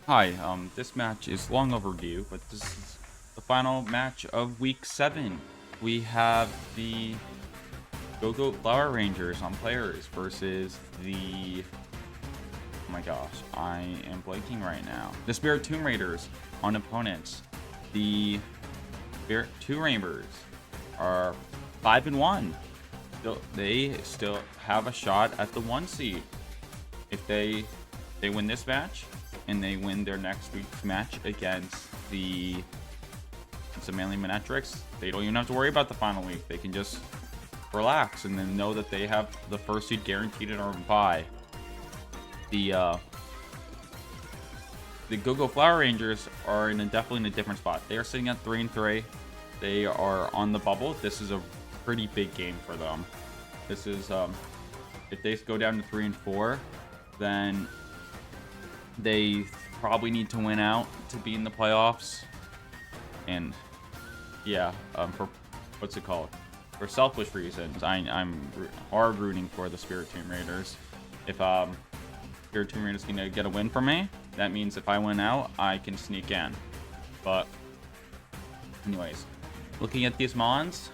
Hi, this match is long overdue, but this is the final match of week 7. We have the Gogoat Flower Rangers on players versus the... Oh my gosh, I am blanking right now. The Spiritomb Raiders on opponents. The Spiritomb Raiders are 5-1. They still have a shot at the 1 seed. If they win this match, and they win their next week's match against the Manly Menetrix, they don't even have to worry about the final week. They can just relax and then know that they have the first seed guaranteed in our bye. The Go-Go Flower Rangers are definitely in a different spot. They are sitting at 3-3. They are on the bubble. This is a pretty big game for them. This is if they go down to 3-4, then they probably need to win out to be in the playoffs. And yeah, for what's it called? For selfish reasons, I'm hard rooting for the Spiritomb Raiders. If Spiritomb Raiders gonna get a win for me, that means if I win out, I can sneak in. But anyways, looking at these mons,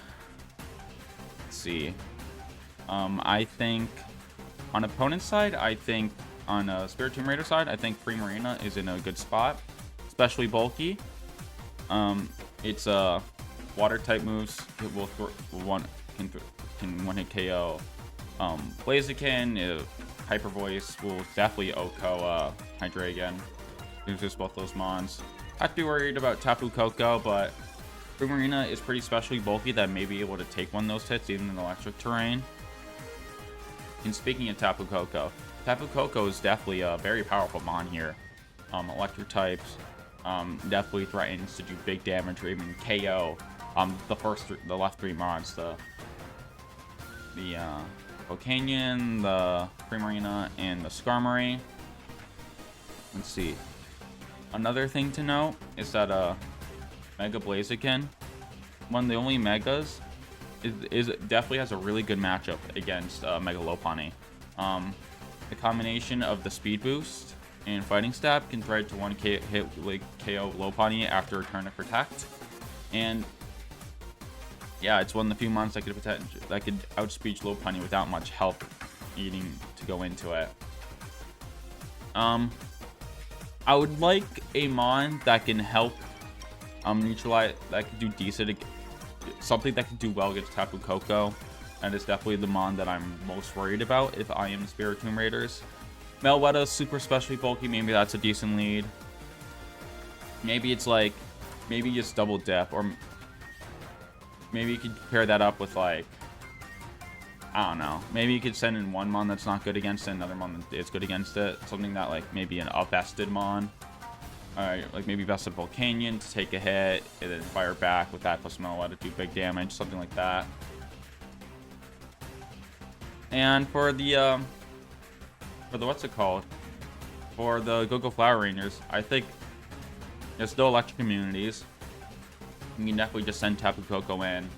let's see. I think on opponent's side, I think on a Spiritomb Raider side, I think Primarina is in a good spot, especially bulky. It's water type moves. It will can one hit KO. Blaziken, Hyper Voice will definitely OHKO Hydreigon. There's just both those mons. Not too worried about Tapu Koko, but Primarina is pretty specially bulky that may be able to take one of those hits even in electric terrain. And speaking of Tapu Koko, Tapu Koko is definitely a very powerful mon here. Electric types definitely threatens to do big damage or even KO the left 3 mons, the Volcanion, the Primarina, and the Skarmory. Let's see. Another thing to note is that Mega Blaziken, one of the only Megas, is definitely has a really good matchup against Mega Lopunny. The combination of the speed boost and fighting stab can thread to one hit like KO Lopunny after a turn of protect. And yeah, it's one of the few mons that could outspeed Lopunny without much help needing to go into it. I would like a mon that can help neutralize, that can do decent, something that can do well against Tapu Koko. And it's definitely the mon that I'm most worried about if I am the Spiritomb Raiders. Melwetta is super specially bulky. Maybe that's a decent lead. Maybe it's like, maybe just double dip, or maybe you could pair that up with like, I don't know. Maybe you could send in one mon that's not good against it, another mon that is good against it. Something that like maybe a bested mon. Alright, like maybe bested Volcanion to take a hit and then fire back with that plus Melwetta to do big damage, something like that. And for the what's it called? For the Go-Go Flower Rangers, I think there's no electric immunities. You can definitely just send Tapu Koko in,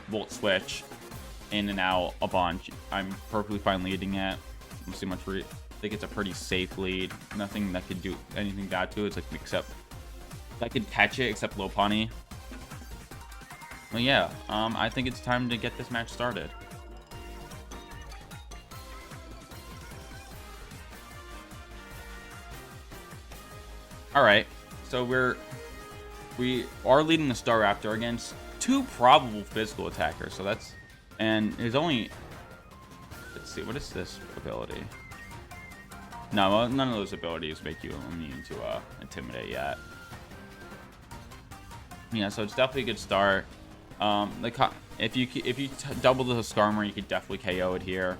Volt Switch, in and out a bunch. I'm perfectly fine leading it. I think it's a pretty safe lead. Nothing that could do anything bad to it. It's like except that could catch it, except Lopunny. Well, yeah. I think it's time to get this match started. All right, so we are leading the Staraptor against 2 probable physical attackers. So that's, and there's only, let's see, what is this ability? No, none of those abilities make you immune to Intimidate yet. Yeah, so it's definitely a good start. If you double the Skarmory, you could definitely KO it here.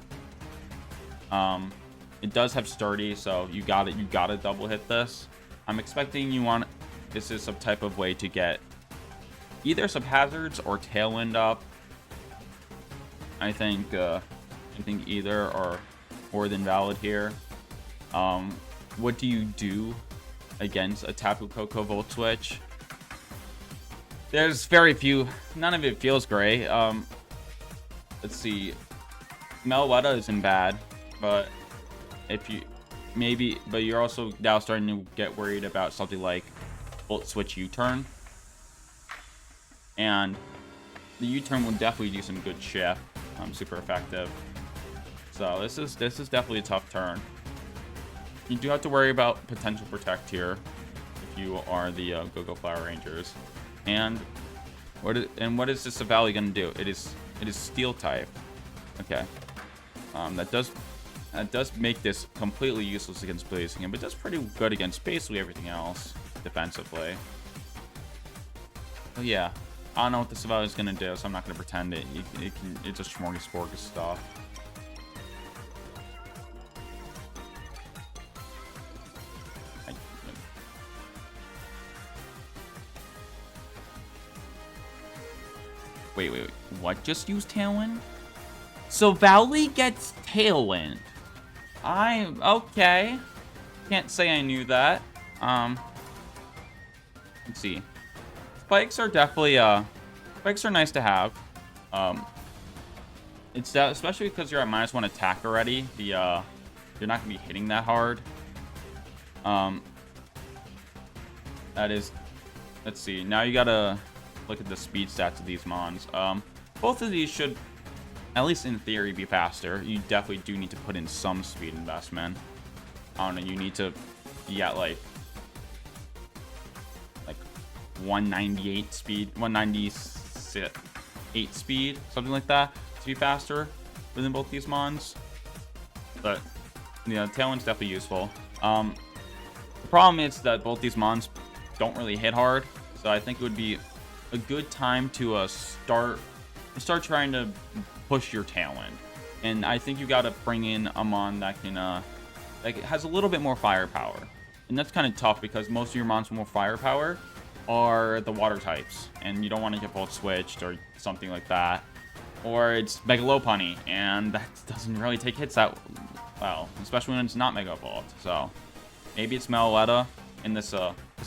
It does have Sturdy, so you gotta double hit this. I'm expecting this is some type of way to get either some hazards or Tailwind up. I think either are more than valid here. What do you do against a Tapu Koko Volt Switch? There's very few. None of it feels great. Let's see. Melwetta isn't bad, but if you maybe, but you're also now starting to get worried about something like Volt Switch U-turn. And the U-turn will definitely do some good shit. Super effective. So this is definitely a tough turn. You do have to worry about potential protect here if you are the Go-Go Flower Rangers. And what is this Valley gonna do? It is Steel type. Okay. That does make this completely useless against Blazing, but does pretty good against basically everything else defensively. Oh yeah. I don't know what this Valley is gonna do, so I'm not gonna pretend it's a smorgasbord of stuff. Wait. What just used Tailwind? So Valley gets Tailwind. Okay. Can't say I knew that. Let's see. Spikes are definitely spikes are nice to have. It's that, especially because you're at -1 attack already. You're not gonna be hitting that hard. That is. Let's see. Now you gotta look at the speed stats of these mons. Both of these should, at least in theory, be faster. You definitely do need to put in some speed investment. I don't know. You need to be at like 198 speed, 198 speed, something like that, to be faster within both these mons. But yeah, Tailwind's definitely useful. The problem is that both these mons don't really hit hard, so I think it would be a good time to start trying to push your Tailwind. And I think you got to bring in a mon that can that has a little bit more firepower. And that's kind of tough because most of your mons with more firepower are the water types, and you don't want to get both switched or something like that. Or it's Mega Lopunny, and that doesn't really take hits that well, especially when it's not Mega Volt. So maybe it's Melaletta, and this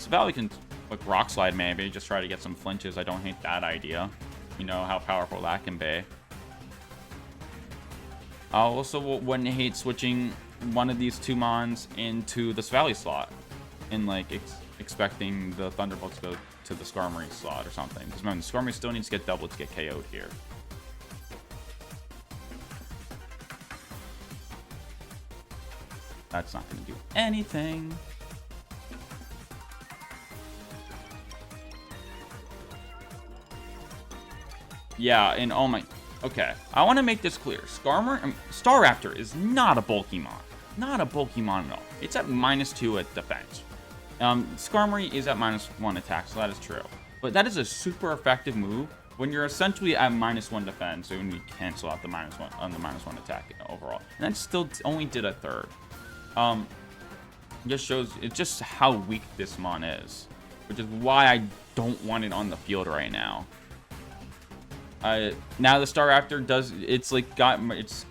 Valley can like Rock Slide maybe, just try to get some flinches. I don't hate that idea. You know how powerful that can be. I also wouldn't hate switching one of these two mons into this Valley slot, and like expecting the Thunderbolt to go to the Skarmory slot or something. Because remember, the Skarmory still needs to get doubled to get KO'd here. That's not going to do anything. Yeah, and oh my... Okay, I want to make this clear. Staraptor is not a bulky mon. Not a bulky mon at all. It's at -2 at defense. Skarmory is at -1 attack, so that is true. But that is a super effective move when you're essentially at -1 defense, so when you cancel out the -1 on the -1 attack overall. And that still only did a third. Just shows it's just how weak this mon is, which is why I don't want it on the field right now. Now the Staraptor does, it's like got its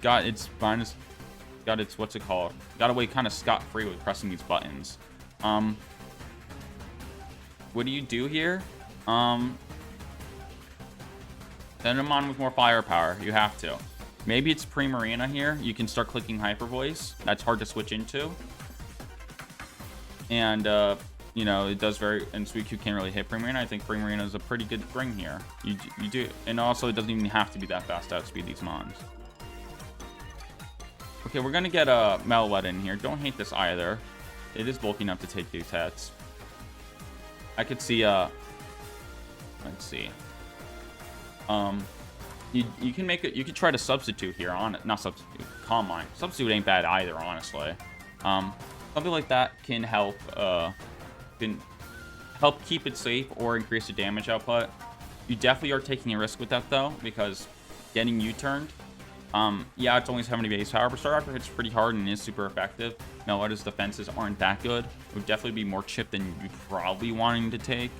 what's it called? Got away kind of scot-free with pressing these buttons. What do you do here? Send him on with more firepower. You have to. Maybe it's Primarina here. You can start clicking Hyper Voice. That's hard to switch into. And you know, it does and Suicune can't really hit Primarina. I think Primarina is a pretty good bring here. You do, and also it doesn't even have to be that fast to outspeed these mons. Okay, we're gonna get a Melaletta in here. Don't hate this either. It is bulky enough to take these hits. I could see let's see. You can make it. You could try to substitute here on it. Not substitute. Calm Mind. Substitute ain't bad either, honestly. Something like that can help keep it safe or increase the damage output. You definitely are taking a risk with that though, because getting U-turned. Yeah, it's only 70 base power, but Staraptor hits pretty hard and is super effective. Melatta's defenses aren't that good. It would definitely be more chip than you probably wanting to take,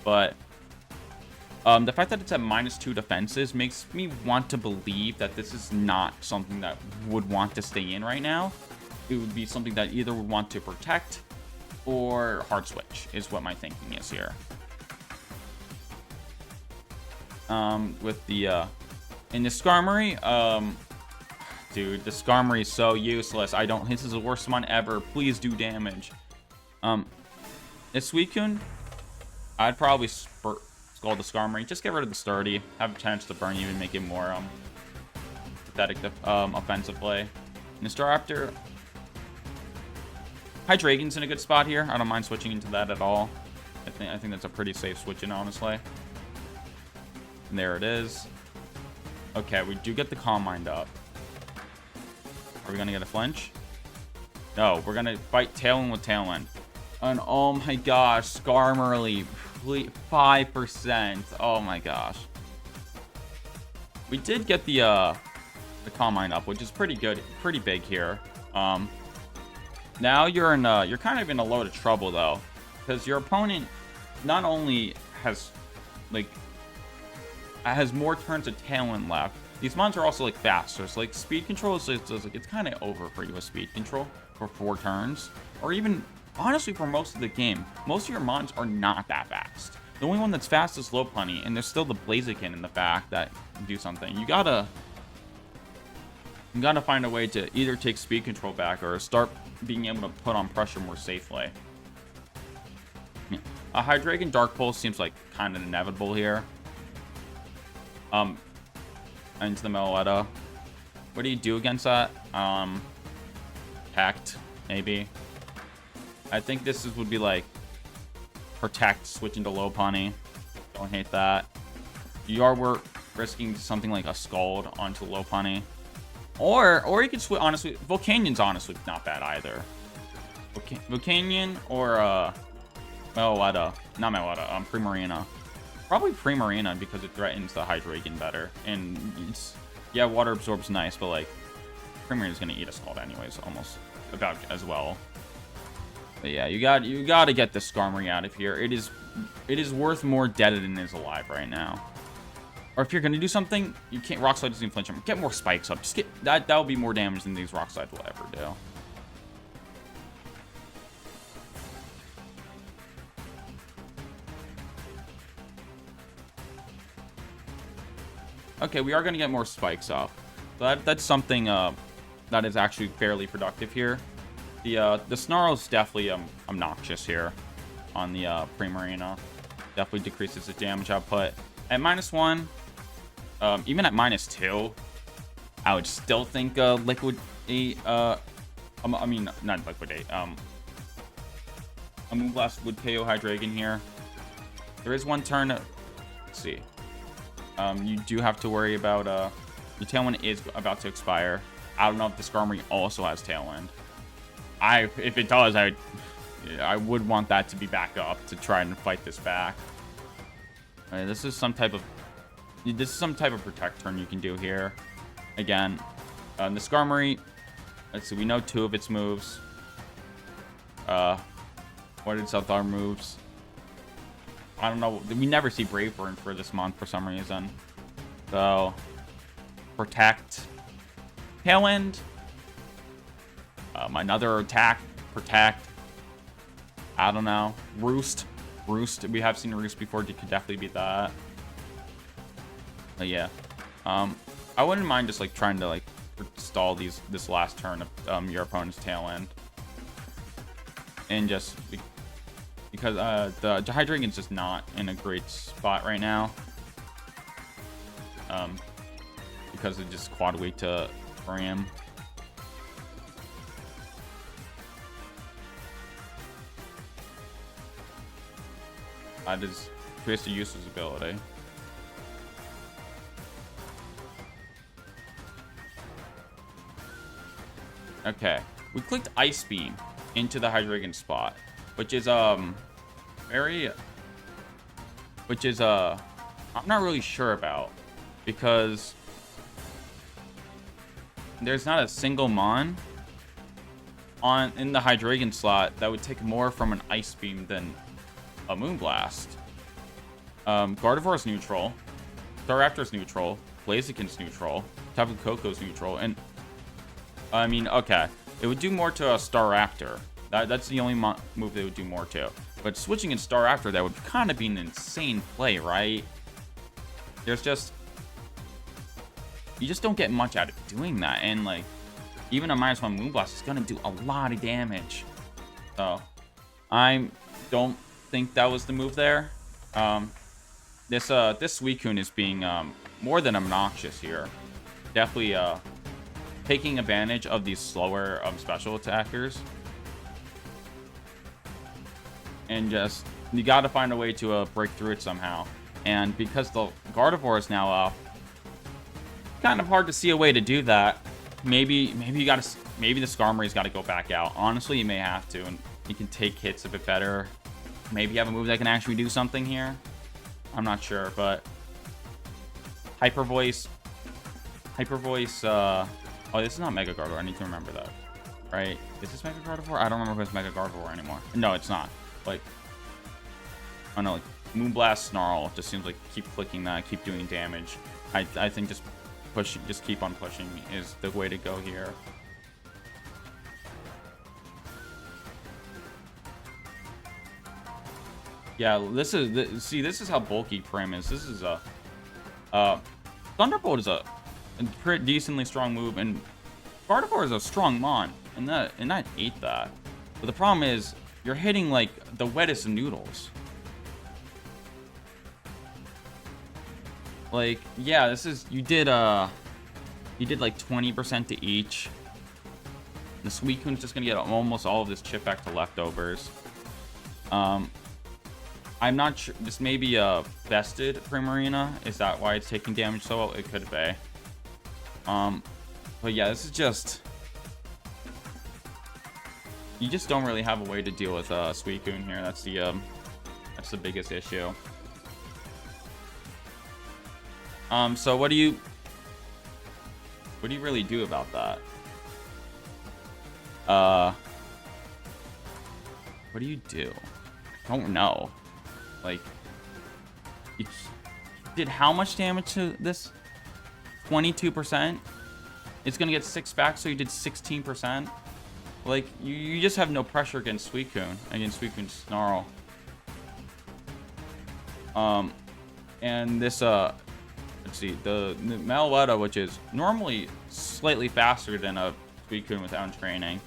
but the fact that it's at -2 defenses makes me want to believe that this is not something that would want to stay in right now. It would be something that either would want to protect or hard switch, is what my thinking is here. With the in the Skarmory, Dude, the Skarmory is so useless. This is the worst one ever. Please do damage. This Suicune, I'd probably Scald the Skarmory. Just get rid of the Sturdy. Have a chance to burn you and make it more pathetic offensively. And the Staraptor, Hydreigon's in a good spot here. I don't mind switching into that at all. I think that's a pretty safe switch in, honestly. And there it is. Okay, we do get the Calm Mind up. Are we gonna get a flinch? No, we're gonna fight Tailwind with Tailwind. And oh my gosh, Skarmory, 5%. Oh my gosh. We did get the Calm Mind up, which is pretty good, pretty big here. Now you're kind of in a load of trouble though, because your opponent not only has more turns of Tailwind left. These mons are also faster, so speed control is it's kind of over for you with speed control for 4 turns, or even honestly for most of the game. Most of your mons are not that fast. The only one that's fast is Lopunny, and there's still the Blaziken in the back that can do something. You gotta find a way to either take speed control back or start being able to put on pressure more safely. A Hydreigon Dark Pulse seems like kind of inevitable here. Into the Meloetta. What do you do against that? Protect, maybe. I think this would be Protect, switching to Lopunny. Don't hate that. You are risking something like a Scald onto Lopunny. Or you could switch, honestly, Volcanian's honestly not bad either. Volcanion or Meloetta. Not Meloetta, Primarina. Probably Primarina because it threatens the Hydreigon better. And yeah, Water Absorb's nice, but Primarina's gonna eat a Scald anyways, almost about as well. But yeah, you got to get the Skarmory out of here. It is worth more dead than it is alive right now. Or if you're gonna do something, you can't. Rock Slide doesn't even flinch him. Get more spikes up. Just get that. That will be more damage than these Rock Slides will ever do. Okay, we are gonna get more spikes up. So that's something that is actually fairly productive here. The Snarl is definitely obnoxious here on the Primarina. Definitely decreases the damage output. At -1, even at -2, I would still think Liquidate. I mean, not Liquidate. A Moonblast would KO Hydreigon here. There is one turn. Let's see. You do have to worry about the Tailwind is about to expire. I don't know if the Skarmory also has Tailwind. If it does, I would want that to be back up to try and fight this back. This is some type of Protect turn you can do here. Again, the Skarmory. Let's see. We know 2 of its moves. What its other moves? I don't know. We never see Brave Burn for this month for some reason. So, Protect. Tailwind. Another attack. Protect. I don't know. Roost. We have seen Roost before. You could definitely beat that. But yeah. I wouldn't mind just trying to stall this last turn of your opponent's Tailwind. And just because the Hydreigon's just not in a great spot right now. Because it just quad weak to Ram. That is Twister uses ability. Okay, we clicked Ice Beam into the Hydreigon spot, which is I'm not really sure about, because there's not a single mon in the Hydreigon slot that would take more from an Ice Beam than a Moonblast. Gardevoir's neutral, Staraptor's neutral, Blaziken's neutral, Tapu Koko's neutral, and I mean, okay, it would do more to a Staraptor. That's the only move they would do more to. But switching in Staraptor, that would kind of be an insane play, right? There's just you just don't get much out of doing that. And like, even a -1 Moonblast is gonna do a lot of damage. So I don't think that was the move there. This Suicune is being more than obnoxious here. Definitely taking advantage of these slower special attackers. And just, you got to find a way to break through it somehow. And because the Gardevoir is now up, kind of hard to see a way to do that. Maybe the Skarmory's got to go back out. Honestly, you may have to, and you can take hits a bit better. Maybe you have a move that can actually do something here. I'm not sure, but Hyper Voice. Oh, this is not Mega Gardevoir. I need to remember that. Right? Is this Mega Gardevoir? I don't remember if it's Mega Gardevoir anymore. No, it's not. Like, I don't know, like Moonblast Snarl just seems like keep clicking that, keep doing damage. I think just keep on pushing is the way to go here. Yeah, this is how bulky Prim is. This is Thunderbolt is a pretty decently strong move, and Gardevoir is a strong mon, and that ate that. But the problem is, you're hitting like the wettest noodles. Like, yeah, you did like 20% to each. The Suicune's just gonna get almost all of this chip back to leftovers. I'm not sure. This may be a bested Primarina. Is that why it's taking damage so well? It could be. But yeah, this is just, you just don't really have a way to deal with Suicune here. That's the biggest issue. So what do you really do about that? What do you do? I don't know. Like, you did how much damage to this? 22%? It's gonna get 6 back, so you did 16%. Like, you just have no pressure against Suicune, Suicune's Snarl. And this, let's see, the Meloetta, which is normally slightly faster than a Suicune without training.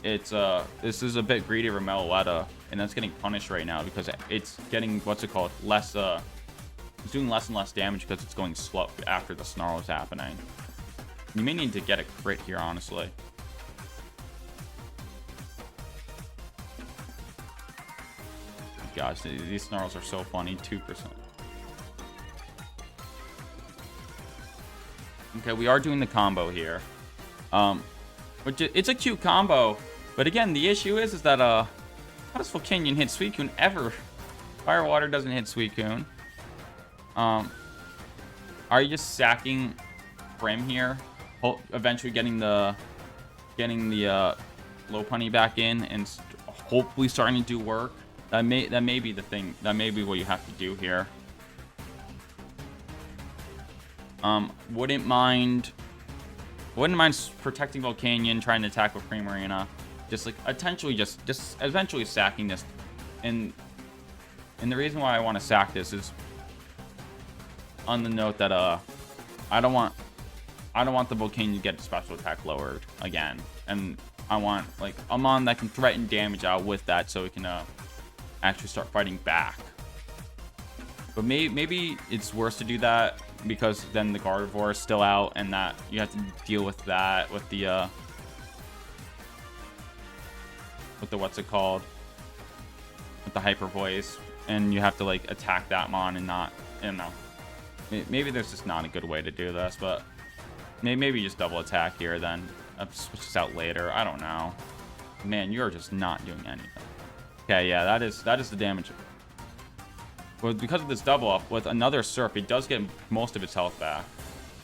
This is a bit greedy for Meloetta, and that's getting punished right now because it's getting, what's it called, less, it's doing less and less damage because it's going slow after the Snarl is happening. You may need to get a crit here, honestly. Gosh, these Snarls are so funny. 2%. Okay, we are doing the combo here. Which it's a cute combo, but again, the issue is that how does Volcanion hit Suicune ever? Fire Water doesn't hit Suicune. Are you just sacking Prim here? Eventually getting the Lopunny back in and hopefully starting to do work. That may be the thing. That may be what you have to do here. Wouldn't mind protecting Volcanion, trying to attack with Primarina. Just like eventually sacking this. And the reason why I want to sack this is on the note that I don't want the Volcanion to get special attack lowered again. And I want like a mon that can threaten damage out with that so it can actually start fighting back. But maybe it's worse to do that because then the Gardevoir is still out and that you have to deal with that with the what's it called, with the Hyper Voice, and you have to like attack that mon and not, I don't know. Maybe there's just not a good way to do this, but maybe just double attack here then switch this out later. I don't know. Man, you're just not doing anything. Okay, yeah, that is the damage. Well, because of this double up with another Surf, it does get most of its health back.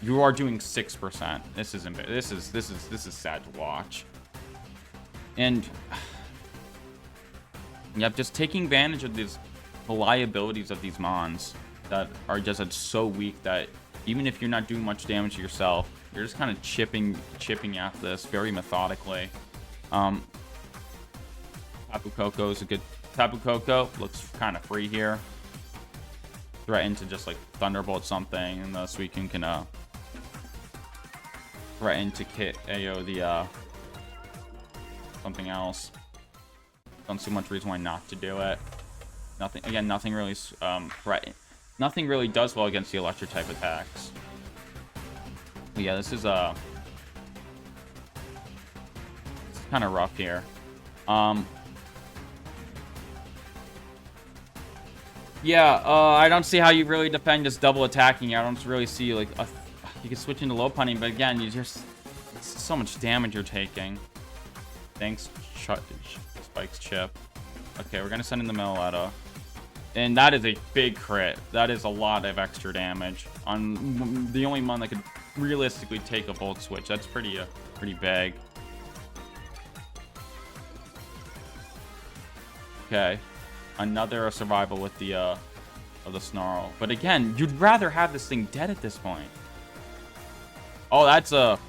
You are doing 6%. This is sad to watch. And yep, just taking advantage of the liabilities of these mons that are just so weak that even if you're not doing much damage to yourself, you're just kind of chipping at this very methodically. Tapu Koko is a good. Tapu Koko looks kind of free here. threaten to just like Thunderbolt something, and the Suicune can threaten to KO the something else. Don't see much reason why not to do it. Nothing again. Nothing really Nothing really does well against the electric type attacks. But yeah, this is it's kind of rough here. Yeah, I don't see how you really defend just double attacking. I don't really see like you can switch into low punting, but again, you just it's so much damage you're taking. Thanks, Spike's chip. Okay, we're gonna send in the Meloetta, and that is a big crit. That is a lot of extra damage on the only mon that could realistically take a Volt Switch. That's pretty big. Okay. Another survival with the of the Snarl, but again, you'd rather have this thing dead at this point. Oh, that's but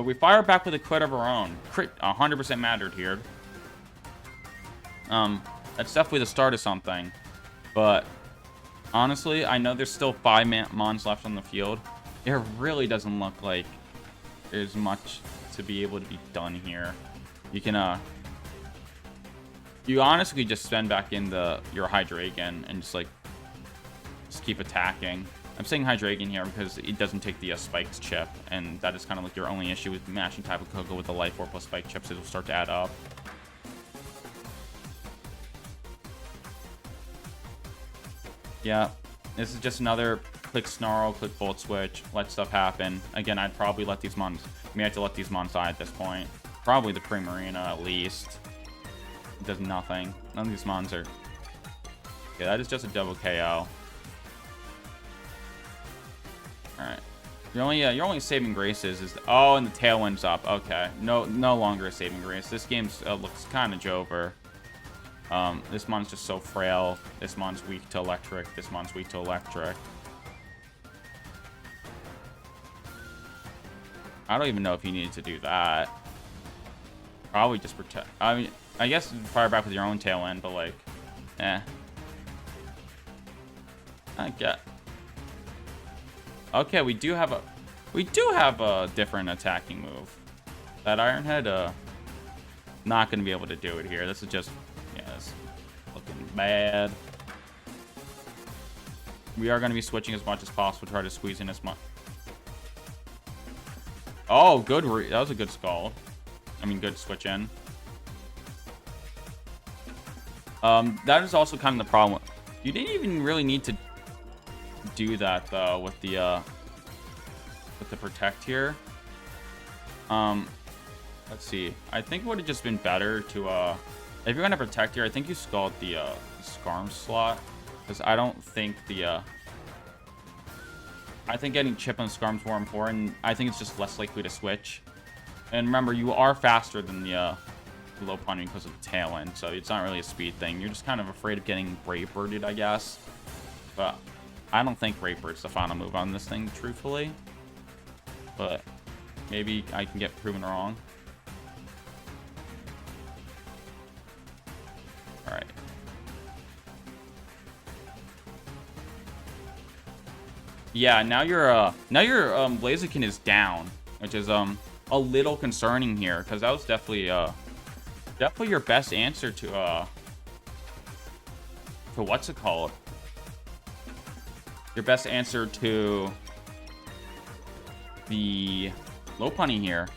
we fire back with a crit of our own. Crit 100% mattered here. That's definitely the start of something, but honestly, I know there's still 5 mons left on the field. It really doesn't look like there's much to be able to be done here. You can you honestly just spend back in your Hydreigon and just keep attacking. I'm saying Hydreigon here because it doesn't take the Spike's chip, and that is kind of like your only issue with mashing Tapu Koko with the Life Orb plus Spike chips. It'll start to add up. Yeah, this is just another click Snarl, click Volt Switch, let stuff happen. Again, I'd probably let these mons. We have to let these mons die at this point. Probably the Primarina at least. It does nothing. None of these mons are. Yeah, that is just a double KO. All right. Your only saving grace is oh, and the Tailwind's up. Okay, no longer a saving grace. This game looks kind of Jover. This mon's just so frail. This mon's weak to electric. This mon's weak to electric. I don't even know if you needed to do that. Probably just protect. I mean, I guess fire back with your own Tailwind, but like, eh. I get. Okay, we do have a different attacking move. That Ironhead, not gonna be able to do it here. This is just, yeah, it's looking bad. We are gonna be switching as much as possible, try to squeeze in as much. Oh, good. That was a good Scald. I mean, good switch in. That is also kind of the problem. You didn't even really need to do that though with the protect here. Let's see. I think it would have just been better to if you're gonna protect here, I think you Scald the Scarm slot, because I don't think I think getting Chip and Scarm's more important. I think it's just less likely to switch. And remember, you are faster than the low punting because of the Tailwind, so it's not really a speed thing. You're just kind of afraid of getting Brave Birded, I guess. But I don't think Brave Bird's the final move on this thing, truthfully. But maybe I can get proven wrong. All right. Yeah, now your Blaziken is down, which is a little concerning here, because that was definitely your best answer to what's it called? Your best answer to the low punting here.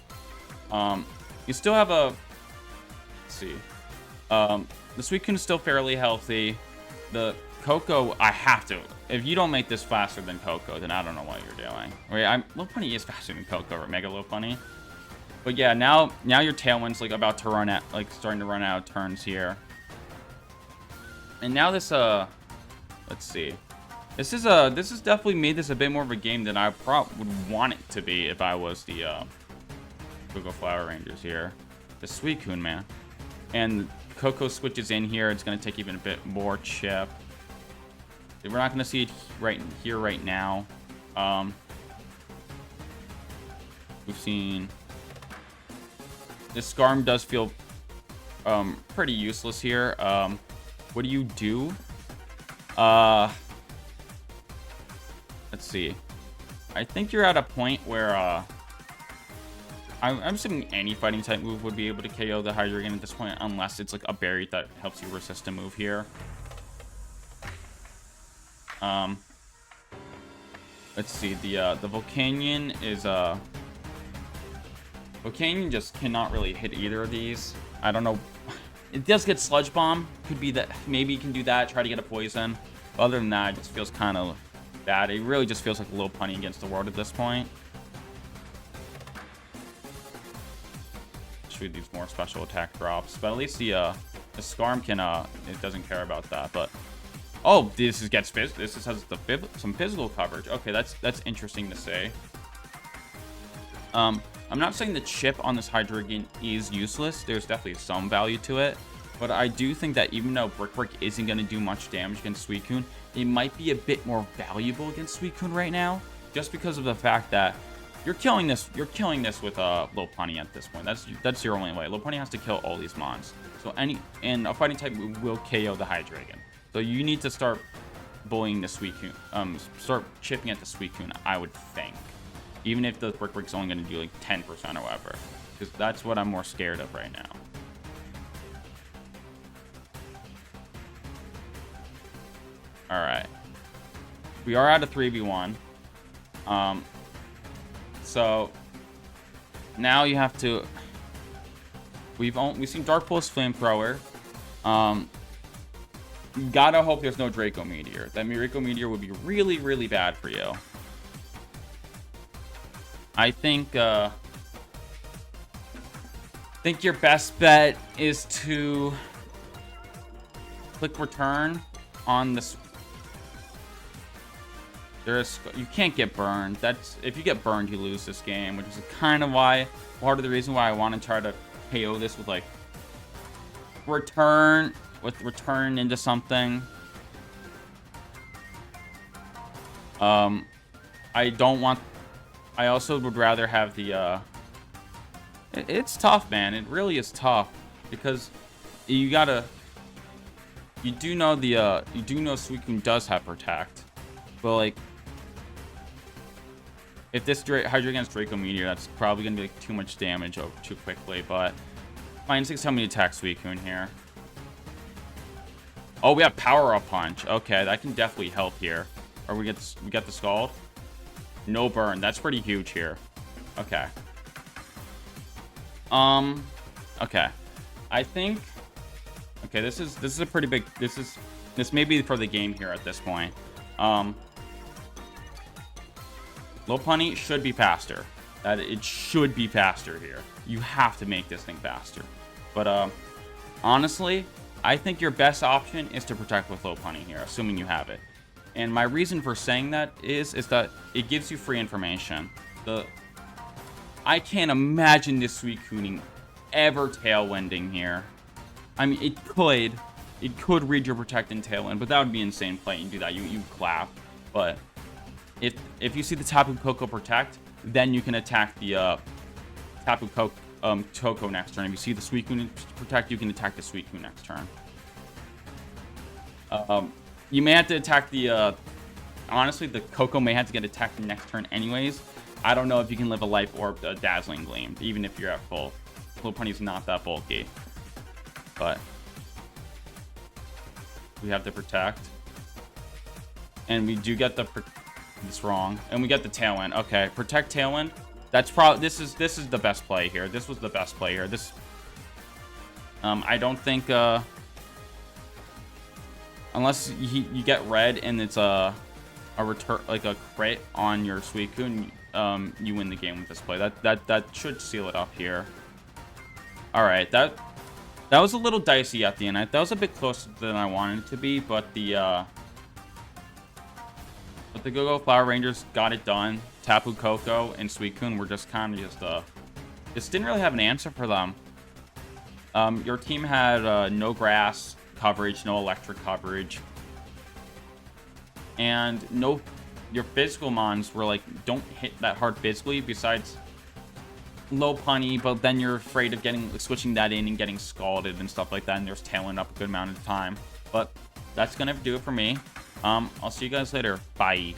You still have a, let's see, the Suicune is still fairly healthy. The Koko, I have to. If you don't make this faster than Koko, then I don't know what you're doing. Wait, low punting is faster than Koko, right? Mega low punting. But yeah, now your Tailwind's like about to run out, like starting to run out of turns here. And now this let's see. This has definitely made this a bit more of a game than I probably would want it to be if I was the Google Flower Rangers here. The Suicune, man. And Koko switches in here. It's going to take even a bit more chip. We're not going to see it right now. We've seen this Scarm does feel pretty useless here. What do you do? let's see. I think you're at a point where I'm assuming any fighting type move would be able to KO the Hydreigon at this point, unless it's like a berry that helps you resist a move here. Let's see. The Volcanion is Volcanion just cannot really hit either of these. I don't know. It does get Sludge Bomb. Could be that maybe you can do that. Try to get a poison. But other than that, it just feels kind of bad. It really just feels like Lopunny against the world at this point. Should these more special attack drops, but at least the Scarm can it doesn't care about that. But oh, this has some physical coverage. Okay, that's interesting to say. I'm not saying the chip on this Hydreigon is useless. There's definitely some value to it. But I do think that even though Brick isn't going to do much damage against Suicune, it might be a bit more valuable against Suicune right now. Just because of the fact that you're killing this with Lopunny at this point. That's your only way. Lopunny has to kill all these mons. So and a fighting type will KO the Hydreigon. So you need to start bullying the Suicune. Start chipping at the Suicune, I would think. Even if the Brick's only going to do like 10% or whatever. Because that's what I'm more scared of right now. Alright. We are at a 3v1. So now you have to. We've seen Dark Pulse Flamethrower. You gotta hope there's no Draco Meteor. That Draco Meteor would be really, really bad for you. I think your best bet is to click return on this. You can't get burned. If you get burned, you lose this game, which is kind of why part of the reason why I want to try to KO this with like return into something. I also would rather have the it's tough, man. It really is tough because you do know Suicune does have Protect, but like if this Hydreigon's Draco Meteor, that's probably gonna be like too much damage too quickly. But my instincts tell me to attack Suicune here. Oh, we have Power Up Punch. Okay, that can definitely help here. Or we get the Scald. No burn. That's pretty huge here. Okay. Okay. I think. Okay, this is a pretty big. This may be for the game here at this point. Lopunny should be faster. It should be faster here. You have to make this thing faster. But honestly, I think your best option is to protect with Lopunny here, assuming you have it. And my reason for saying that is that it gives you free information. I can't imagine this Suicune ever Tailwinding here. I mean, it could read your Protect and Tailwind, but that would be insane play. You do that, you clap. But if you see the Tapu Koko Protect, then you can attack the Tapu Koko next turn. If you see the Suicune Protect, you can attack the Suicune next turn. You may have to attack the honestly, the Koko may have to get attacked the next turn anyways. I don't know if you can live a Life Orb Dazzling Gleam, even if you're at full. Lopunny's not that bulky. But we have the Protect. And we do get this wrong. And we get the Tailwind. Okay, Protect Tailwind. That's probably this is the best play here. This was the best play here. I don't think unless you get red and it's a return, like a crit on your Suicune, you win the game with this play. That should seal it up here. All right, that was a little dicey at the end. That was a bit closer than I wanted it to be, but the Gogoat Flower Rangers got it done. Tapu Koko and Suicune were just kind of just didn't really have an answer for them. Your team had no grass coverage, no electric coverage, and your physical mons were like, don't hit that hard physically besides Lopunny, but then you're afraid of switching that in and getting scalded and stuff like that, and there's Tailwind up a good amount of time. But that's gonna do it for me. I'll see you guys later. Bye.